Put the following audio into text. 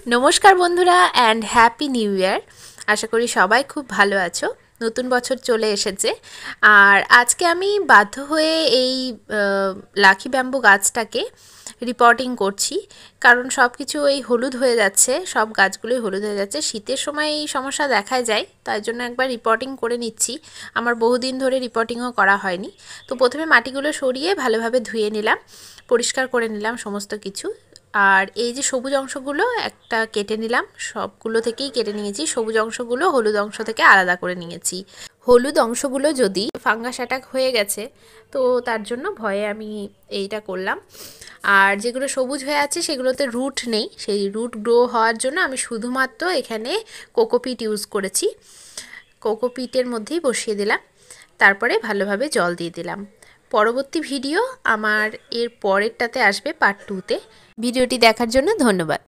নমস্কার বন্ধুরা and happy new year. আশা করি সবাই খুব ভালো আছো। নতুন বছর চলে এসেছে আর আজকে আমি বাধ্য হয়ে এই লাকি ব্যাম্বু গাছটাকে রিপোর্টিং করছি, কারণ সব কিছু এই হলুদ হয়ে যাচ্ছে, সব গাছগুলোই হলুদ হয়ে যাচ্ছে। শীতের সময় এই সমস্যা দেখা যায়, তাই জন্য একবার রিপোর্টিং করে নিচ্ছি। আমার বহুদিন ধরে রিপোর্টিংও করা হয়নি। তো প্রথমে মাটিগুলো সরিয়ে ভালোভাবে ধুয়ে নিলাম, পরিষ্কার করে নিলাম সমস্ত কিছু। আর এই যে সবুজ অংশগুলো একটা কেটে নিলাম, সবগুলো থেকেই কেটে নিয়েছি। সবুজ অংশগুলো হলুদ অংশ থেকে আলাদা করে নিয়েছি। হলুদ অংশগুলো যদি ফাঙ্গাস অ্যাটাক হয়ে গেছে, তো তার জন্য ভয়ে আমি এইটা করলাম। আর যেগুলো সবুজ হয়ে আছে সেগুলোতে রুট নেই, সেই রুট গ্রো হওয়ার জন্য আমি শুধুমাত্র এখানে কোকোপিট ইউজ করেছি। কোকোপিটের মধ্যেই বসিয়ে দিলাম, তারপরে ভালোভাবে জল দিয়ে দিলাম। পরবর্তী ভিডিও আমার এর পরেরটাতে আসবে, পার্ট 2-তে। ভিডিওটি দেখার জন্য ধন্যবাদ।